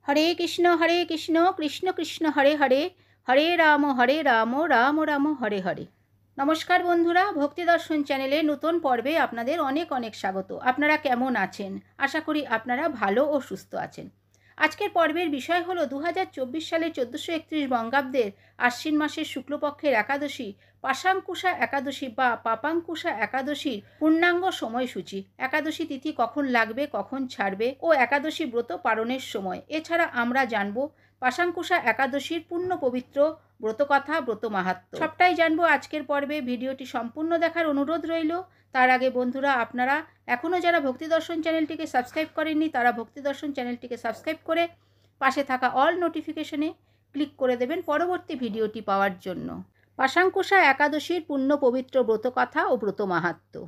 হরে কৃষ্ণ কৃষ্ণ কৃষ্ণ হরে হরে, হরে রাম রাম রাম হরে হরে। নমস্কার বন্ধুরা, ভক্তি দর্শন চ্যানেলে নতুন পর্বে আপনাদের অনেক অনেক স্বাগত। আপনারা কেমন আছেন? আশা করি আপনারা ভালো ও সুস্থ আছেন। আজকের পর্বের বিষয় হলো 2024 সালের 1431 বঙ্গাব্দের আশ্বিন মাসের শুক্লপক্ষের একাদশী পাশাঙ্কুশা একাদশী বা পাপাঙ্কুশা একাদশীর পূর্ণাঙ্গ সময়সূচি, একাদশী তিথি কখন লাগবে, কখন ছাড়বে ও একাদশী ব্রত পালনের সময়। এছাড়া আমরা জানব পাশাঙ্কুশা একাদশীর পূর্ণ পবিত্র ব্রতকথা, ব্রত মাহাত্ম্য, সবটাই জানবো আজকের পর্বে। ভিডিওটি সম্পূর্ণ দেখার অনুরোধ রইল। তার আগে বন্ধুরা, আপনারা এখনও যারা ভক্তি দর্শন চ্যানেলটিকে সাবস্ক্রাইব করেননি তারা ভক্তি দর্শন চ্যানেলটিকে সাবস্ক্রাইব করে পাশে থাকা অল নোটিফিকেশনে ক্লিক করে দেবেন পরবর্তী ভিডিওটি পাওয়ার জন্য। পাশাঙ্কুশা একাদশীর পূর্ণ পবিত্র ব্রতকথা ও ব্রত মাহাত্ম্য।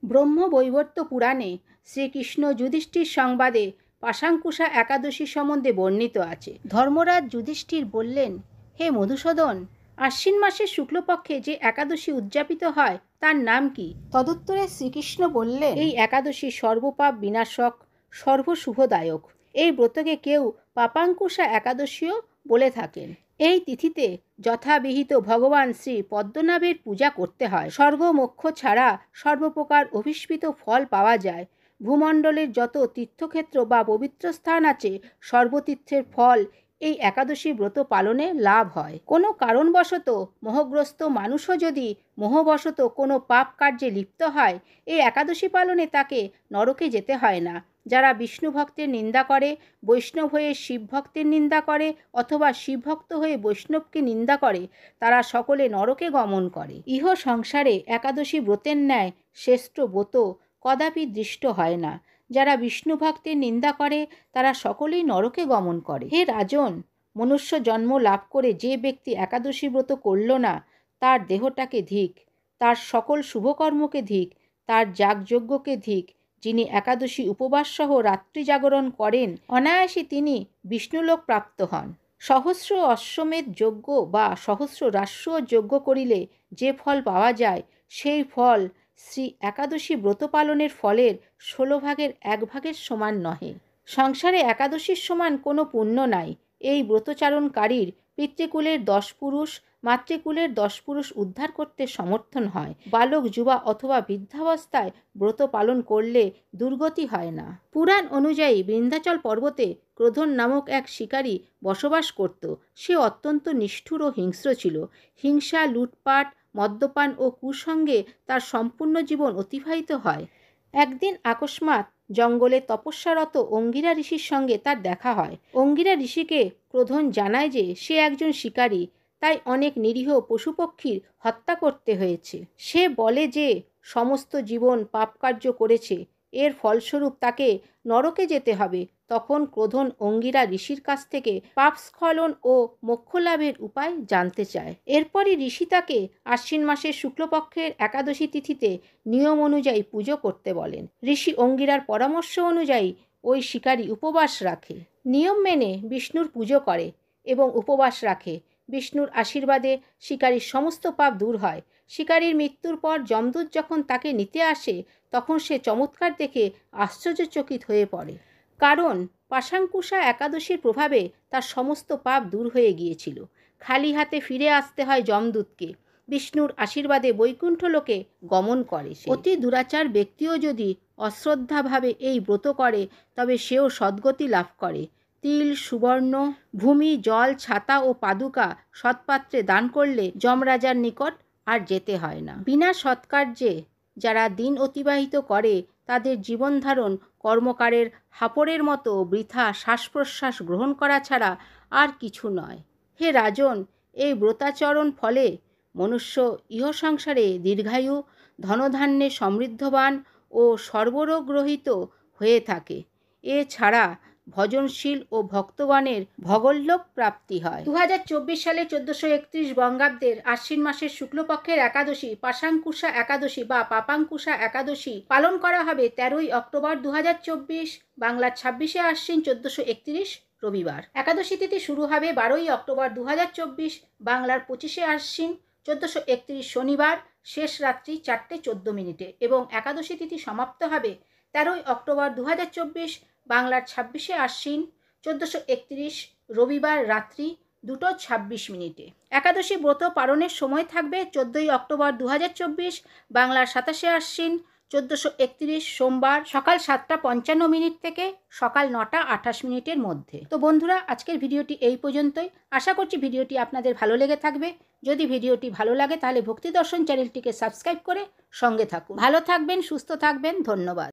ব্রহ্মবৈবর্ত পুরাণে শ্রীকৃষ্ণ যুধিষ্ঠির সংবাদে পাশাঙ্কুশা একাদশী সম্বন্ধে বর্ণিত আছে। ধর্মরাজ যুধিষ্ঠির বললেন, হে মধুসূদন, আশ্বিন মাসের শুক্লপক্ষে যে একাদশী উদযাপিত হয় তার নাম কি? তদুত্তরে শ্রীকৃষ্ণ বললেন, এই একাদশী সর্বপাপ বিনাশক, সর্বশুভদায়ক। এই ব্রতকে কেউ পাপাঙ্কুশা একাদশীও বলে থাকেন। এই তিথিতে যথাবিহিত ভগবান শ্রী পদ্মনাভের পূজা করতে হয়। স্বর্গ মোক্ষ ছাড়া সর্বপ্রকার অভিষ্পিত ফল পাওয়া যায়। ভূমণ্ডলের যত তীর্থক্ষেত্র বা পবিত্র স্থান আছে, সর্বতীর্থের ফল এই একাদশী ব্রত পালনে লাভ হয়। কোনো কারণবশত মোহগ্রস্ত মানুষও যদি মোহবশত কোনো পাপ কার্যে লিপ্ত হয়, এই একাদশী পালনে তাকে নরকে যেতে হয় না। যারা বিষ্ণু ভক্তের নিন্দা করে, বৈষ্ণব হয়ে শিব ভক্তের নিন্দা করে অথবা শিবভক্ত হয়ে বৈষ্ণবকে নিন্দা করে, তারা সকলে নরকে গমন করে। ইহ সংসারে একাদশী ব্রতের ন্যায় শ্রেষ্ঠ ব্রত কদাপি দৃষ্ট হয় না। যারা বিষ্ণু ভক্তের নিন্দা করে তারা সকলেই নরকে গমন করে। হে রাজন, মনুষ্য জন্ম লাভ করে যে ব্যক্তি একাদশী ব্রত করল না, তার দেহটাকে ধিক, তার সকল শুভকর্মকে ধিক, তার যাগযজ্ঞকে ধিক। যিনি একাদশী উপবাস সহ রাত্রি জাগরণ করেন, অনায়াসে তিনি বিষ্ণুলোক প্রাপ্ত হন। সহস্র অশ্বমেধ যজ্ঞ বা সহস্র রাস্য যজ্ঞ করিলে যে ফল পাওয়া যায়, সেই ফল শ্রী একাদশী ব্রত পালনের ফলের 16 ভাগের 1 ভাগের সমান নহে। সংসারে একাদশীর সমান কোনো পুণ্য নাই। এই ব্রতচারণকারীর পিতৃকুলের 10 পুরুষ, মাতৃকুলের 10 পুরুষ উদ্ধার করতে সমর্থন হয়। বালক, যুবা অথবা বৃদ্ধাবস্থায় ব্রত পালন করলে দুর্গতি হয় না। পুরাণ অনুযায়ী বিন্ধ্যাচল পর্বতে ক্রোধন নামক এক শিকারী বসবাস করত। সে অত্যন্ত নিষ্ঠুর ও হিংস্র ছিল। হিংসা, লুটপাট, মদ্যপান ও কুসঙ্গে তার সম্পূর্ণ জীবন অতিবাহিত হয়। একদিন আকস্মাৎ জঙ্গলে তপস্যারত অঙ্গিরা ঋষির সঙ্গে তার দেখা হয়। অঙ্গিরা ঋষিকে ক্রোধন জানায় যে সে একজন শিকারী, তাই অনেক নিরীহ পশুপক্ষীর হত্যা করতে হয়েছে। সে বলে যে সমস্ত জীবন পাপকার্য করেছে, এর ফলস্বরূপ তাকে নরকে যেতে হবে। তখন ক্রোধন অঙ্গিরা ঋষির কাছ থেকে পাপস্খলন ও মোক্ষলাভের উপায় জানতে চায়। এরপরই ঋষি তাকে আশ্বিন মাসের শুক্লপক্ষের একাদশী তিথিতে নিয়ম অনুযায়ী পুজো করতে বলেন। ঋষি অঙ্গিরার পরামর্শ অনুযায়ী ওই শিকারী উপবাস রাখে, নিয়ম মেনে বিষ্ণুর পুজো করে এবং উপবাস রাখে। বিষ্ণুর আশীর্বাদে শিকারীর সমস্ত পাপ দূর হয়। শিকারীর মৃত্যুর পর যমদূত যখন তাকে নিতে আসে, তখন সে চমৎকার দেখে আশ্চর্যচকিত হয়ে পড়ে। কারণ পাশাঙ্কুশা একাদশীর প্রভাবে তার সমস্ত পাপ দূর হয়ে গিয়েছিল। খালি হাতে ফিরে আসতে হয় যমদূতকে। বিষ্ণুর আশীর্বাদে বৈকুণ্ঠ লোকে গমন করে। অতি দুরাচার ব্যক্তিও যদি অশ্রদ্ধাভাবে এই ব্রত করে, তবে সেও সদ্গতি লাভ করে। তিল, সুবর্ণ, ভূমি, জল, ছাতা ও পাদুকা সৎপাত্রে দান করলে যমরাজার নিকট আর যেতে হয় না। বিনা সৎকার্যে যারা দিন অতিবাহিত করে, তাদের জীবনধারণ কর্মকারের হাপড়ের মতো বৃথা শ্বাস প্রশ্বাস গ্রহণ করা ছাড়া আর কিছু নয়। হে রাজন, এই ব্রতাচরণ ফলে মনুষ্য ইহ সংসারে দীর্ঘায়ু, ধনধান্যে সমৃদ্ধবান ও সর্বরোগরহিত হয়ে থাকে। এছাড়া ভজনশীল ও ভক্তগণের ভগল্লোক প্রাপ্তি হয়। 2024 সালে 1431 বঙ্গাব্দের আশ্বিন মাসের শুক্লপক্ষের একাদশী পাশাঙ্কুশা একাদশী বা পাপাঙ্কুশা একাদশী পালন করা হবে 13ই অক্টোবর 2024, বাংলার 26শে আশ্বিন 1431 রবিবার। একাদশী তিথি শুরু হবে 12ই অক্টোবর 2024, বাংলার 25শে আশ্বিন 1431 শনিবার, শেষ রাত্রি 4:14 এবং একাদশী তিথি সমাপ্ত হবে 13ই অক্টোবর 2024, বাংলার 26শে আশ্বিন 1431 রবিবার রাত্রি 2:26 একাদশী ব্রত পালনের সময় থাকবে 14ই অক্টোবর 2024 বাংলার 27শে আশ্বিন 1431 সোমবার সকাল 7:55 থেকে সকাল 9:28 মধ্যে। তো বন্ধুরা, আজকের ভিডিওটি এই পর্যন্তই। আশা করছি ভিডিওটি আপনাদের ভালো লেগে থাকবে। যদি ভিডিওটি ভালো লাগে তাহলে ভক্তি দর্শন চ্যানেলটিকে সাবস্ক্রাইব করে সঙ্গে থাকুন। ভালো থাকবেন, সুস্থ থাকবেন। ধন্যবাদ।